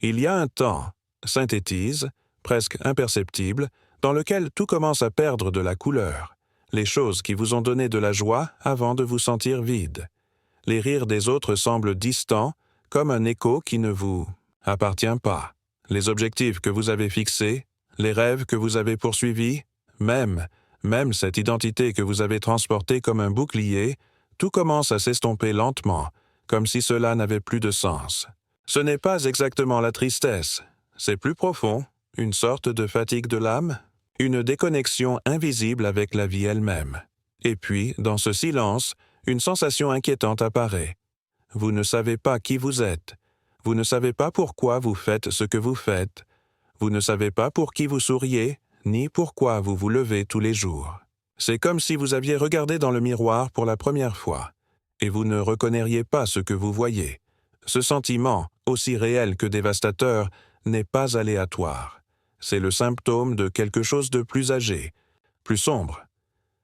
Il y a un temps, synthétise, presque imperceptible, dans lequel tout commence à perdre de la couleur, les choses qui vous ont donné de la joie avant de vous sentir vide. Les rires des autres semblent distants, comme un écho qui ne vous appartient pas. Les objectifs que vous avez fixés, les rêves que vous avez poursuivis, même cette identité que vous avez transportée comme un bouclier, tout commence à s'estomper lentement, comme si cela n'avait plus de sens. Ce n'est pas exactement la tristesse, c'est plus profond, une sorte de fatigue de l'âme, une déconnexion invisible avec la vie elle-même. Et puis, dans ce silence, une sensation inquiétante apparaît. Vous ne savez pas qui vous êtes. Vous ne savez pas pourquoi vous faites ce que vous faites. Vous ne savez pas pour qui vous souriez, ni pourquoi vous vous levez tous les jours. C'est comme si vous aviez regardé dans le miroir pour la première fois, et vous ne reconnaîtriez pas ce que vous voyez. Ce sentiment, aussi réel que dévastateur, n'est pas aléatoire. C'est le symptôme de quelque chose de plus âgé, plus sombre.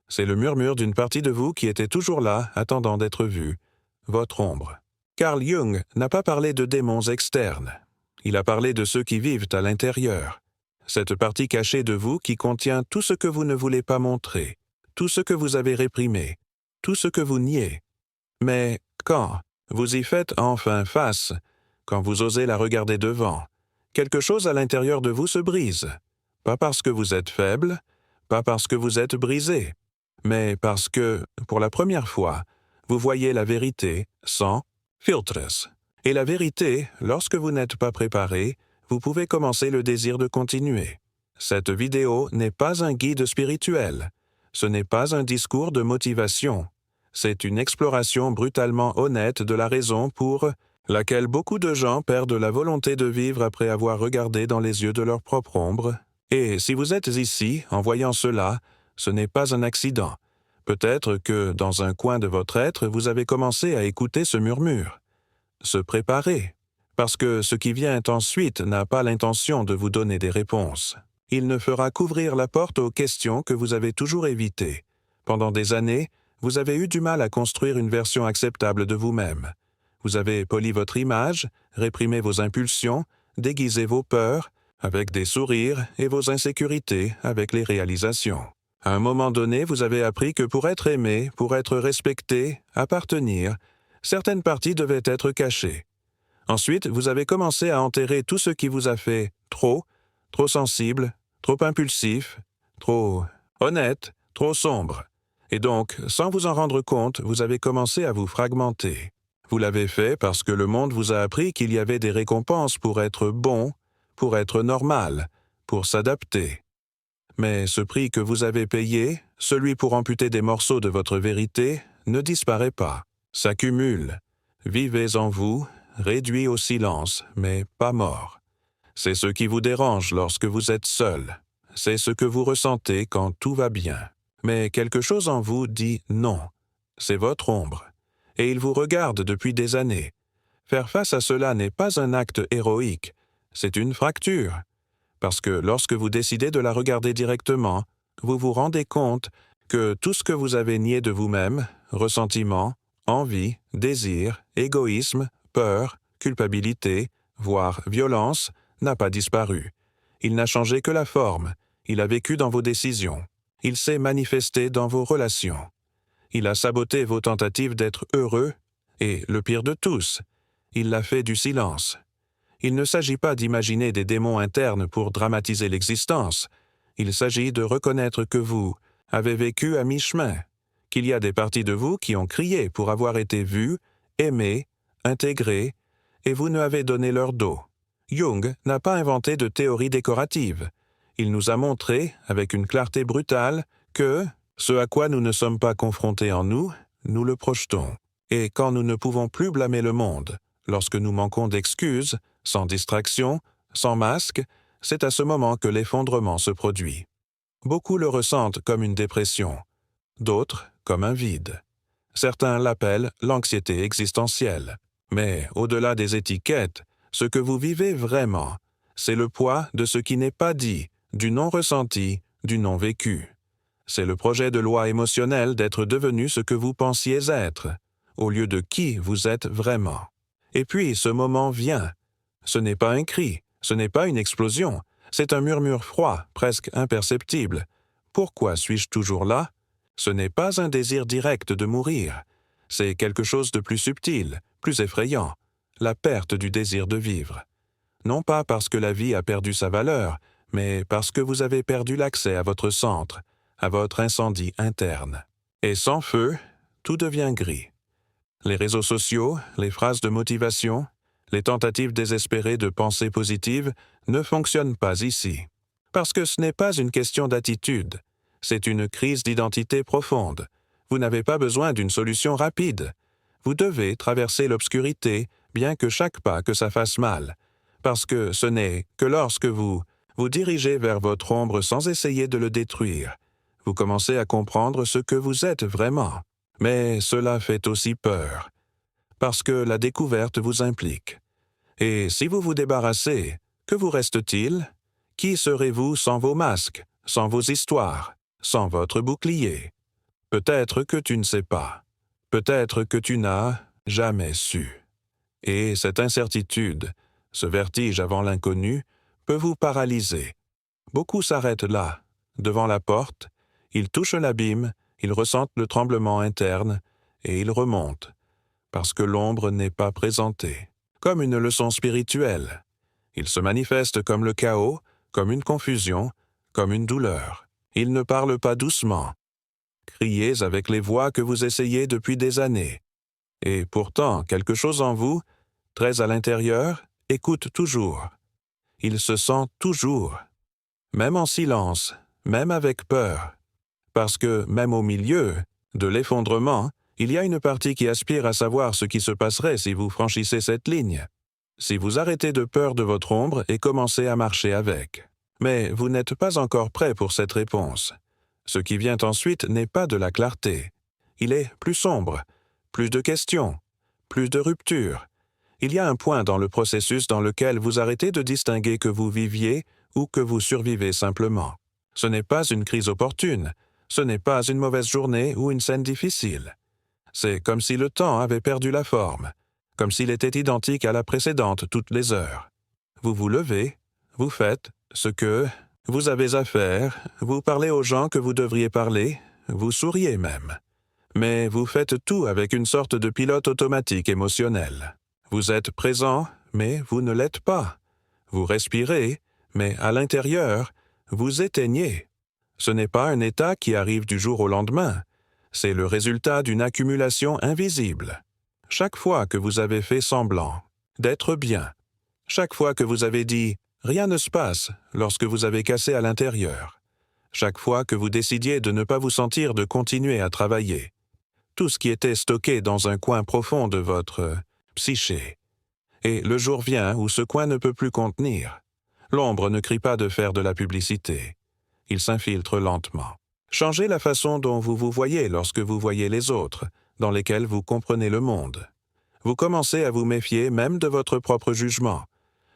C'est le murmure d'une partie de vous qui était toujours là, attendant d'être vue, votre ombre. Carl Jung n'a pas parlé de démons externes. Il a parlé de ceux qui vivent à l'intérieur. Cette partie cachée de vous qui contient tout ce que vous ne voulez pas montrer, tout ce que vous avez réprimé, tout ce que vous niez. Mais quand vous y faites enfin face, quand vous osez la regarder devant, quelque chose à l'intérieur de vous se brise. Pas parce que vous êtes faible, pas parce que vous êtes brisé, mais parce que, pour la première fois, vous voyez la vérité sans filtres. Et la vérité, lorsque vous n'êtes pas préparé, vous pouvez commencer le désir de continuer. Cette vidéo n'est pas un guide spirituel. Ce n'est pas un discours de motivation. C'est une exploration brutalement honnête de la raison pour laquelle beaucoup de gens perdent la volonté de vivre après avoir regardé dans les yeux de leur propre ombre. Et si vous êtes ici, en voyant cela, ce n'est pas un accident. Peut-être que, dans un coin de votre être, vous avez commencé à écouter ce murmure. Se préparer, parce que ce qui vient ensuite n'a pas l'intention de vous donner des réponses. Il ne fera qu'ouvrir la porte aux questions que vous avez toujours évitées. Pendant des années, vous avez eu du mal à construire une version acceptable de vous-même. Vous avez poli votre image, réprimé vos impulsions, déguisé vos peurs, avec des sourires, et vos insécurités avec les réalisations. À un moment donné, vous avez appris que pour être aimé, pour être respecté, appartenir, certaines parties devaient être cachées. Ensuite, vous avez commencé à enterrer tout ce qui vous a fait trop sensible, trop impulsif, trop honnête, trop sombre. Et donc, sans vous en rendre compte, vous avez commencé à vous fragmenter. Vous l'avez fait parce que le monde vous a appris qu'il y avait des récompenses pour être bon, pour être normal, pour s'adapter. Mais ce prix que vous avez payé, celui pour amputer des morceaux de votre vérité, ne disparaît pas, s'accumule. Vivez en vous, réduit au silence, mais pas mort. C'est ce qui vous dérange lorsque vous êtes seul. C'est ce que vous ressentez quand tout va bien. Mais quelque chose en vous dit non. C'est votre ombre. Et il vous regarde depuis des années. Faire face à cela n'est pas un acte héroïque, c'est une fracture. Parce que lorsque vous décidez de la regarder directement, vous vous rendez compte que tout ce que vous avez nié de vous-même, ressentiment, envie, désir, égoïsme, peur, culpabilité, voire violence, n'a pas disparu. Il n'a changé que la forme, il a vécu dans vos décisions, il s'est manifesté dans vos relations. Il a saboté vos tentatives d'être heureux, et, le pire de tous, il l'a fait du silence. Il ne s'agit pas d'imaginer des démons internes pour dramatiser l'existence. Il s'agit de reconnaître que vous avez vécu à mi-chemin, qu'il y a des parties de vous qui ont crié pour avoir été vues, aimées, intégrées, et vous ne avez donné leur dos. Jung n'a pas inventé de théorie décorative. Il nous a montré, avec une clarté brutale, que ce à quoi nous ne sommes pas confrontés en nous, nous le projetons. Et quand nous ne pouvons plus blâmer le monde, lorsque nous manquons d'excuses, sans distraction, sans masque, c'est à ce moment que l'effondrement se produit. Beaucoup le ressentent comme une dépression, d'autres comme un vide. Certains l'appellent l'anxiété existentielle. Mais au-delà des étiquettes, ce que vous vivez vraiment, c'est le poids de ce qui n'est pas dit, du non ressenti, du non vécu. C'est le projet de loi émotionnel d'être devenu ce que vous pensiez être, au lieu de qui vous êtes vraiment. Et puis ce moment vient. Ce n'est pas un cri, ce n'est pas une explosion, c'est un murmure froid, presque imperceptible. Pourquoi suis-je toujours là? Ce n'est pas un désir direct de mourir. C'est quelque chose de plus subtil, plus effrayant, la perte du désir de vivre. Non pas parce que la vie a perdu sa valeur, mais parce que vous avez perdu l'accès à votre centre, à votre incendie interne. Et sans feu, tout devient gris. Les réseaux sociaux, les phrases de motivation, les tentatives désespérées de pensée positive ne fonctionnent pas ici. Parce que ce n'est pas une question d'attitude, c'est une crise d'identité profonde. Vous n'avez pas besoin d'une solution rapide. Vous devez traverser l'obscurité, bien que chaque pas que ça fasse mal, parce que ce n'est que lorsque vous vous dirigez vers votre ombre sans essayer de le détruire, vous commencez à comprendre ce que vous êtes vraiment. Mais cela fait aussi peur, parce que la découverte vous implique. Et si vous vous débarrassez, que vous reste-t-il? Qui serez-vous sans vos masques, sans vos histoires, sans votre bouclier? Peut-être que tu ne sais pas. Peut-être que tu n'as jamais su. Et cette incertitude, ce vertige avant l'inconnu, peut vous paralyser. Beaucoup s'arrêtent là, devant la porte, ils touchent l'abîme, ils ressentent le tremblement interne, et ils remontent, parce que l'ombre n'est pas présentée, comme une leçon spirituelle. Il se manifeste comme le chaos, comme une confusion, comme une douleur. Il ne parle pas doucement. Criez avec les voix que vous essayez depuis des années. Et pourtant, quelque chose en vous, très à l'intérieur, écoute toujours. Il se sent toujours, même en silence, même avec peur. Parce que, même au milieu de l'effondrement, il y a une partie qui aspire à savoir ce qui se passerait si vous franchissez cette ligne. Si vous arrêtez de peur de votre ombre et commencez à marcher avec. Mais vous n'êtes pas encore prêt pour cette réponse. Ce qui vient ensuite n'est pas de la clarté. Il est plus sombre, plus de questions, plus de ruptures. Il y a un point dans le processus dans lequel vous arrêtez de distinguer que vous viviez ou que vous survivez simplement. Ce n'est pas une crise opportune, ce n'est pas une mauvaise journée ou une scène difficile. C'est comme si le temps avait perdu la forme, comme s'il était identique à la précédente toutes les heures. Vous vous levez, vous faites ce que vous avez à faire, vous parlez aux gens que vous devriez parler, vous souriez même. Mais vous faites tout avec une sorte de pilote automatique émotionnel. Vous êtes présent, mais vous ne l'êtes pas. Vous respirez, mais à l'intérieur, vous éteignez. Ce n'est pas un état qui arrive du jour au lendemain. C'est le résultat d'une accumulation invisible. Chaque fois que vous avez fait semblant d'être bien, chaque fois que vous avez dit « rien ne se passe » lorsque vous avez cassé à l'intérieur, chaque fois que vous décidiez de ne pas vous sentir de continuer à travailler, tout ce qui était stocké dans un coin profond de votre psyché. Et le jour vient où ce coin ne peut plus contenir. L'ombre ne crie pas de faire de la publicité. Il s'infiltre lentement. Changez la façon dont vous vous voyez lorsque vous voyez les autres, dans lesquels vous comprenez le monde. Vous commencez à vous méfier même de votre propre jugement.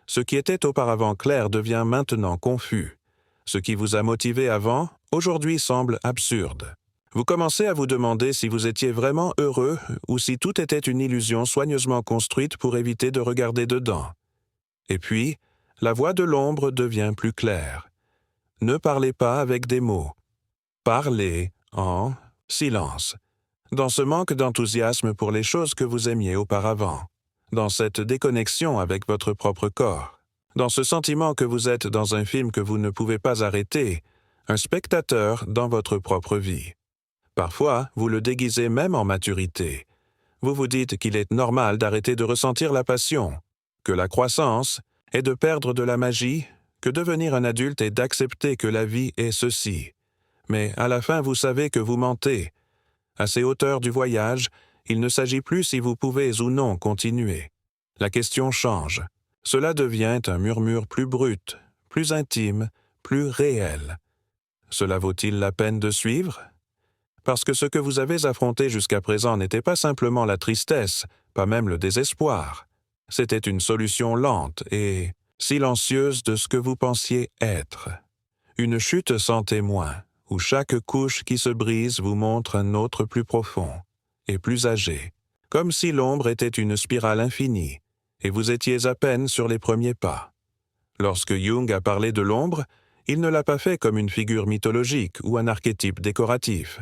Ce qui était auparavant clair devient maintenant confus. Ce qui vous a motivé avant, aujourd'hui semble absurde. Vous commencez à vous demander si vous étiez vraiment heureux ou si tout était une illusion soigneusement construite pour éviter de regarder dedans. Et puis, la voix de l'ombre devient plus claire. Ne parlez pas avec des mots. Parlez en silence. Dans ce manque d'enthousiasme pour les choses que vous aimiez auparavant. Dans cette déconnexion avec votre propre corps. Dans ce sentiment que vous êtes dans un film que vous ne pouvez pas arrêter, un spectateur dans votre propre vie. Parfois, vous le déguisez même en maturité. Vous vous dites qu'il est normal d'arrêter de ressentir la passion, que la croissance est de perdre de la magie, que devenir un adulte est d'accepter que la vie est ceci. Mais à la fin, vous savez que vous mentez. À ces hauteurs du voyage, il ne s'agit plus si vous pouvez ou non continuer. La question change. Cela devient un murmure plus brut, plus intime, plus réel. Cela vaut-il la peine de suivre? Parce que ce que vous avez affronté jusqu'à présent n'était pas simplement la tristesse, pas même le désespoir. C'était une solution lente et silencieuse de ce que vous pensiez être. Une chute sans témoin, où chaque couche qui se brise vous montre un autre plus profond et plus âgé, comme si l'ombre était une spirale infinie. et vous étiez à peine sur les premiers pas. Lorsque Jung a parlé de l'ombre, il ne l'a pas fait comme une figure mythologique ou un archétype décoratif.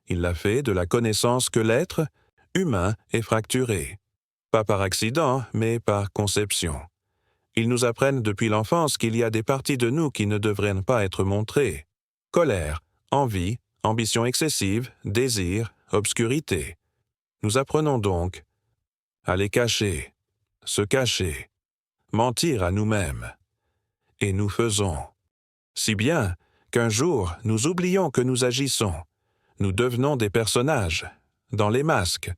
Il l'a fait de la connaissance que l'être humain est fracturé. Pas par accident, mais par conception. Ils nous apprennent depuis l'enfance qu'il y a des parties de nous qui ne devraient pas être montrées. Colère, envie, ambition excessive, désir, obscurité. Nous apprenons donc à les cacher, se cacher, mentir à nous-mêmes. Et nous faisons. Si bien qu'un jour, nous oublions que nous agissons. Nous devenons des personnages, dans les masques,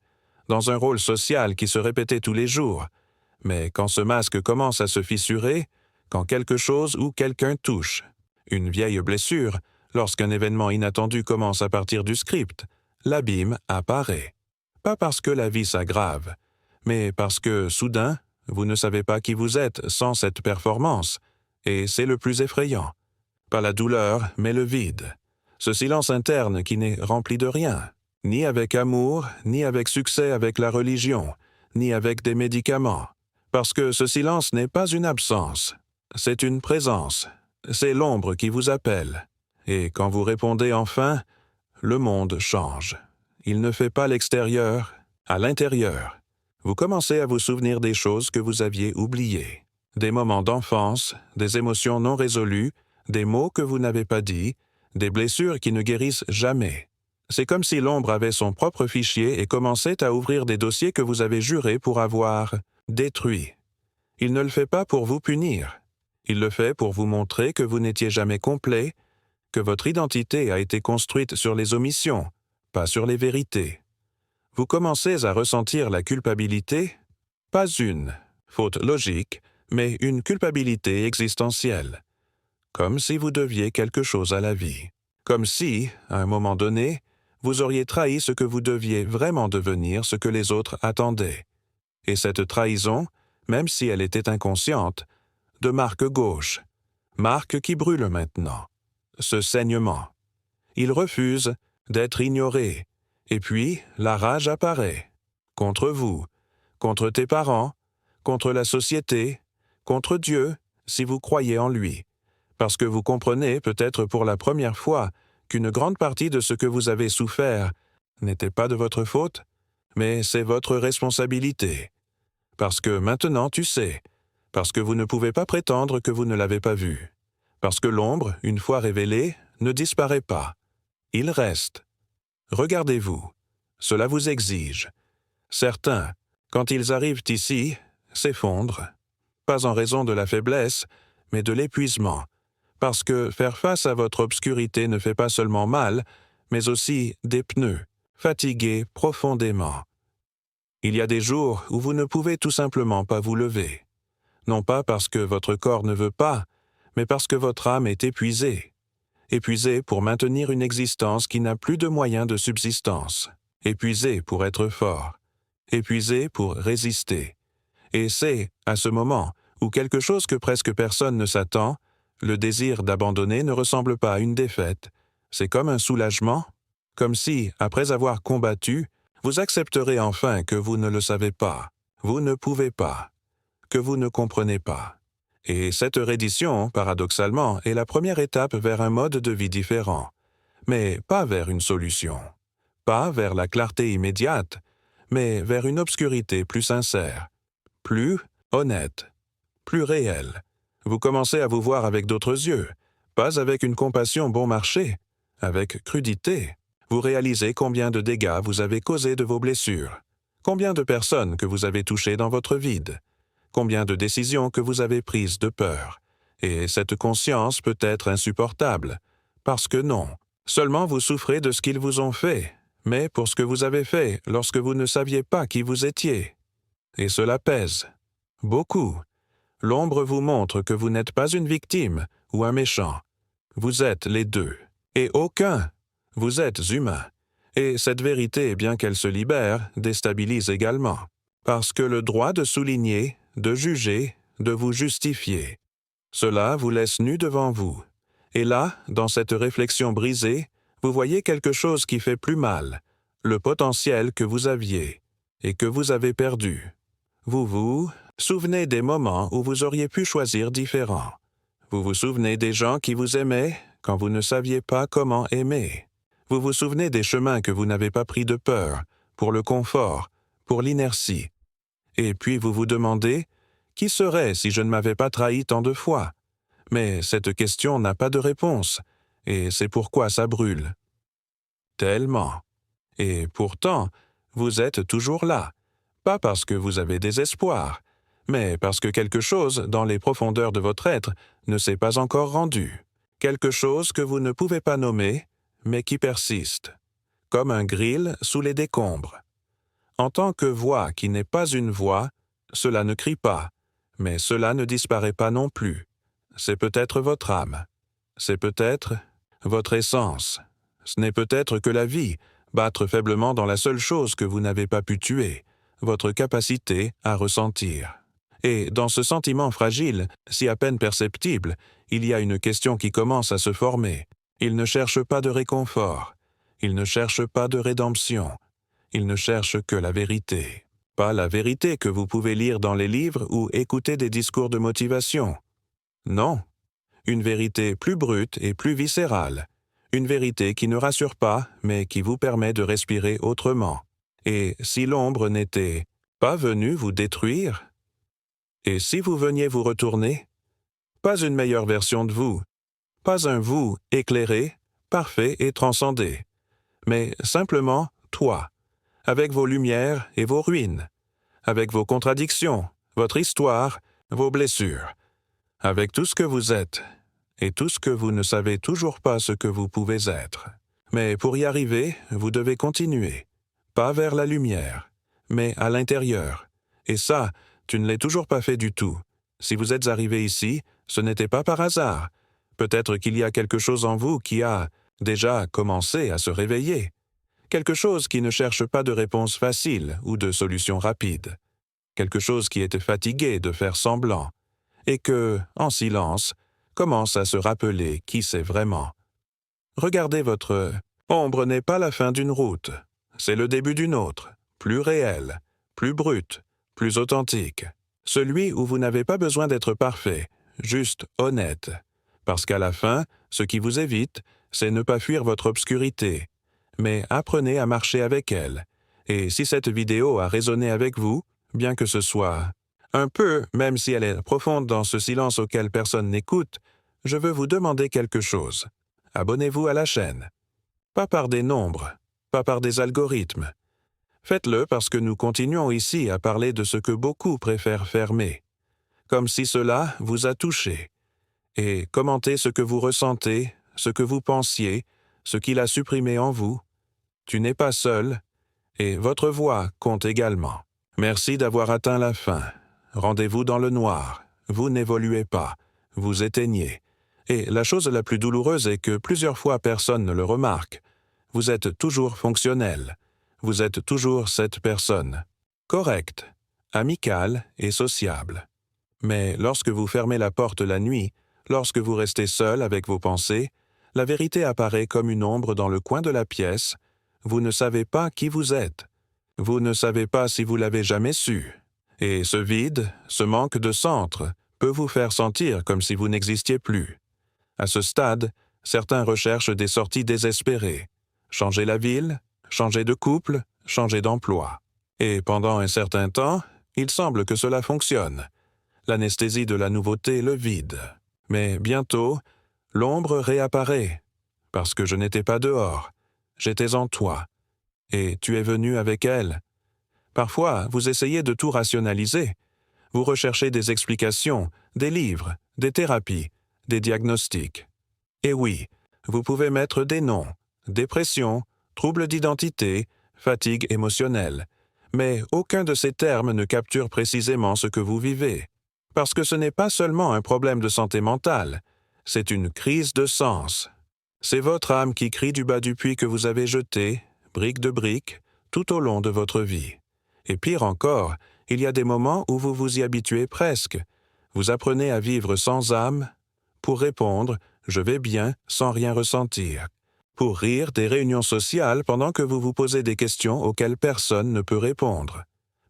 dans un rôle social qui se répétait tous les jours. Mais quand ce masque commence à se fissurer, quand quelque chose ou quelqu'un touche, une vieille blessure, lorsqu'un événement inattendu commence à partir du script, l'abîme apparaît. Pas parce que la vie s'aggrave, mais parce que, soudain, vous ne savez pas qui vous êtes sans cette performance, et c'est le plus effrayant. Pas la douleur, mais le vide. Ce silence interne qui n'est rempli de rien, ni avec amour, ni avec succès avec la religion, ni avec des médicaments. Parce que ce silence n'est pas une absence, c'est une présence, c'est l'ombre qui vous appelle. Et quand vous répondez enfin, le monde change. Il ne fait pas l'extérieur, à l'intérieur. Vous commencez à vous souvenir des choses que vous aviez oubliées. Des moments d'enfance, des émotions non résolues, des mots que vous n'avez pas dits, des blessures qui ne guérissent jamais. C'est comme si l'ombre avait son propre fichier et commençait à ouvrir des dossiers que vous avez juré pour avoir détruits. Il ne le fait pas pour vous punir. Il le fait pour vous montrer que vous n'étiez jamais complet, que votre identité a été construite sur les omissions, pas sur les vérités. Vous commencez à ressentir la culpabilité, pas une faute logique, mais une culpabilité existentielle. Comme si vous deviez quelque chose à la vie. Comme si, à un moment donné, vous auriez trahi ce que vous deviez vraiment devenir, ce que les autres attendaient. Et cette trahison, même si elle était inconsciente, de marque gauche, marque qui brûle maintenant. Ce saignement. Il refuse d'être ignoré, et puis la rage apparaît. Contre vous, contre tes parents, contre la société, contre Dieu, si vous croyez en lui. Parce que vous comprenez peut-être pour la première fois qu'une grande partie de ce que vous avez souffert n'était pas de votre faute, mais c'est votre responsabilité. Parce que maintenant tu sais, parce que vous ne pouvez pas prétendre que vous ne l'avez pas vu. Parce que l'ombre, une fois révélée, ne disparaît pas. Il reste. Regardez-vous. Cela vous exige. Certains, quand ils arrivent ici, s'effondrent. Pas en raison de la faiblesse, mais de l'épuisement. Parce que faire face à votre obscurité ne fait pas seulement mal, mais aussi des pneus, fatigués profondément. Il y a des jours où vous ne pouvez tout simplement pas vous lever. Non pas parce que votre corps ne veut pas, mais parce que votre âme est épuisée. Épuisée pour maintenir une existence qui n'a plus de moyens de subsistance. Épuisée pour être fort. Épuisée pour résister. Et c'est, à ce moment, où quelque chose que presque personne ne s'attend, le désir d'abandonner ne ressemble pas à une défaite. C'est comme un soulagement, comme si, après avoir combattu, vous accepterez enfin que vous ne le savez pas, vous ne pouvez pas, que vous ne comprenez pas. Et cette reddition, paradoxalement, est la première étape vers un mode de vie différent, mais pas vers une solution, pas vers la clarté immédiate, mais vers une obscurité plus sincère, plus honnête, plus réelle. Vous commencez à vous voir avec d'autres yeux, pas avec une compassion bon marché, avec crudité. Vous réalisez combien de dégâts vous avez causés de vos blessures, combien de personnes que vous avez touchées dans votre vide, combien de décisions que vous avez prises de peur. Et cette conscience peut être insupportable, parce que non, seulement vous souffrez de ce qu'ils vous ont fait, mais pour ce que vous avez fait lorsque vous ne saviez pas qui vous étiez. Et cela pèse. Beaucoup. L'ombre vous montre que vous n'êtes pas une victime ou un méchant. Vous êtes les deux. Et aucun. Vous êtes humain. Et cette vérité, bien qu'elle se libère, déstabilise également. Parce que le droit de souligner, de juger, de vous justifier. Cela vous laisse nu devant vous. Et là, dans cette réflexion brisée, vous voyez quelque chose qui fait plus mal, le potentiel que vous aviez, et que vous avez perdu. Vous vous Souvenez des moments où vous auriez pu choisir différent. Vous vous souvenez des gens qui vous aimaient quand vous ne saviez pas comment aimer. Vous vous souvenez des chemins que vous n'avez pas pris de peur, pour le confort, pour l'inertie. Et puis vous vous demandez, qui serait si je ne m'avais pas trahi tant de fois? Mais cette question n'a pas de réponse, et c'est pourquoi ça brûle. Tellement. Et pourtant, vous êtes toujours là, pas parce que vous avez des espoirs, mais parce que quelque chose dans les profondeurs de votre être ne s'est pas encore rendu, quelque chose que vous ne pouvez pas nommer, mais qui persiste, comme un grill sous les décombres. En tant que voix qui n'est pas une voix, cela ne crie pas, mais cela ne disparaît pas non plus. C'est peut-être votre âme, c'est peut-être votre essence, ce n'est peut-être que la vie, battre faiblement dans la seule chose que vous n'avez pas pu tuer, votre capacité à ressentir. Et dans ce sentiment fragile, si à peine perceptible, il y a une question qui commence à se former. Il ne cherche pas de réconfort, il ne cherche pas de rédemption, il ne cherche que la vérité. Pas la vérité que vous pouvez lire dans les livres ou écouter des discours de motivation. Non, une vérité plus brute et plus viscérale, une vérité qui ne rassure pas, mais qui vous permet de respirer autrement. Et si l'ombre n'était pas venue vous détruire? Et si vous veniez vous retourner? Pas une meilleure version de vous, pas un vous éclairé, parfait et transcendé, mais simplement toi, avec vos lumières et vos ruines, avec vos contradictions, votre histoire, vos blessures, avec tout ce que vous êtes, et tout ce que vous ne savez toujours pas ce que vous pouvez être. Mais pour y arriver, vous devez continuer, pas vers la lumière, mais à l'intérieur. Et ça, tu ne l'as toujours pas fait du tout. Si vous êtes arrivé ici, ce n'était pas par hasard. Peut-être qu'il y a quelque chose en vous qui a déjà commencé à se réveiller. Quelque chose qui ne cherche pas de réponse facile ou de solution rapide. Quelque chose qui était fatigué de faire semblant. Et que, en silence, commence à se rappeler qui c'est vraiment. Regardez votre ombre n'est pas la fin d'une route. C'est le début d'une autre, plus réelle, plus brute, plus authentique. Celui où vous n'avez pas besoin d'être parfait, juste honnête. Parce qu'à la fin, ce qui vous évite, c'est ne pas fuir votre obscurité. Mais apprenez à marcher avec elle. Et si cette vidéo a résonné avec vous, bien que ce soit un peu, même si elle est profonde dans ce silence auquel personne n'écoute, je veux vous demander quelque chose. Abonnez-vous à la chaîne. Pas par des nombres, pas par des algorithmes. Faites-le parce que nous continuons ici à parler de ce que beaucoup préfèrent fermer. Comme si cela vous a touché. Et commentez ce que vous ressentez, ce que vous pensiez, ce qu'il a supprimé en vous. Tu n'es pas seul, et votre voix compte également. Merci d'avoir atteint la fin. Rendez-vous dans le noir. Vous n'évoluez pas. Vous éteignez. Et la chose la plus douloureuse est que plusieurs fois personne ne le remarque. Vous êtes toujours fonctionnel. Vous êtes toujours cette personne. Correcte, amicale et sociable. Mais lorsque vous fermez la porte la nuit, lorsque vous restez seul avec vos pensées, la vérité apparaît comme une ombre dans le coin de la pièce. Vous ne savez pas qui vous êtes. Vous ne savez pas si vous l'avez jamais su. Et ce vide, ce manque de centre, peut vous faire sentir comme si vous n'existiez plus. À ce stade, certains recherchent des sorties désespérées. Changer la ville, changer de couple, changer d'emploi. Et pendant un certain temps, il semble que cela fonctionne. L'anesthésie de la nouveauté le vide. Mais bientôt, l'ombre réapparaît. Parce que je n'étais pas dehors. J'étais en toi. Et tu es venu avec elle. Parfois, vous essayez de tout rationaliser. Vous recherchez des explications, des livres, des thérapies, des diagnostics. Et oui, vous pouvez mettre des noms, dépression, troubles d'identité, fatigue émotionnelle. Mais aucun de ces termes ne capture précisément ce que vous vivez. Parce que ce n'est pas seulement un problème de santé mentale, c'est une crise de sens. C'est votre âme qui crie du bas du puits que vous avez jeté, brique de brique, tout au long de votre vie. Et pire encore, il y a des moments où vous vous y habituez presque. Vous apprenez à vivre sans âme, pour répondre « je vais bien » sans rien ressentir. Pour rire des réunions sociales pendant que vous vous posez des questions auxquelles personne ne peut répondre.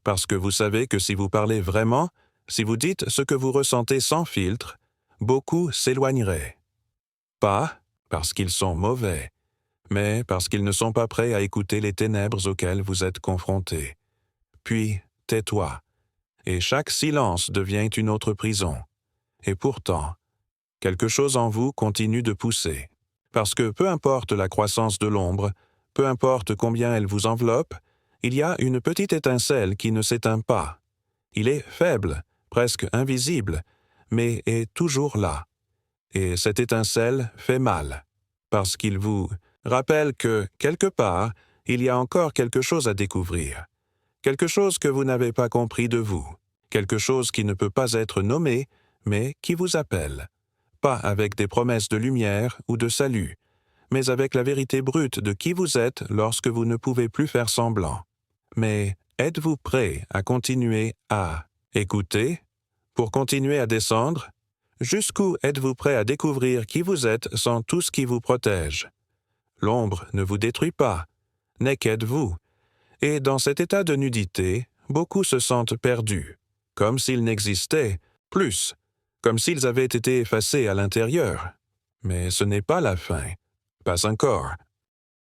Parce que vous savez que si vous parlez vraiment, Si vous dites ce que vous ressentez sans filtre, beaucoup s'éloigneraient. Pas parce qu'ils sont mauvais, mais parce qu'ils ne sont pas prêts à écouter les ténèbres auxquelles vous êtes confrontés. Puis, tais-toi, et chaque silence devient une autre prison. Et pourtant, quelque chose en vous continue de pousser. Parce que peu importe la croissance de l'ombre, peu importe combien elle vous enveloppe, il y a une petite étincelle qui ne s'éteint pas. Il est faible, presque invisible, mais est toujours là. Et cette étincelle fait mal, parce qu'il vous rappelle que, quelque part, il y a encore quelque chose à découvrir, quelque chose que vous n'avez pas compris de vous, quelque chose qui ne peut pas être nommé, mais qui vous appelle, pas avec des promesses de lumière ou de salut, mais avec la vérité brute de qui vous êtes lorsque vous ne pouvez plus faire semblant. Mais êtes-vous prêt à continuer à écouter, pour continuer à descendre? Jusqu'où êtes-vous prêt à découvrir qui vous êtes sans tout ce qui vous protège? L'ombre ne vous détruit pas, n'est qu'êtes-vous. Et dans cet état de nudité, beaucoup se sentent perdus, comme s'ils n'existaient plus, comme s'ils avaient été effacés à l'intérieur. Mais ce n'est pas la fin. Pas encore.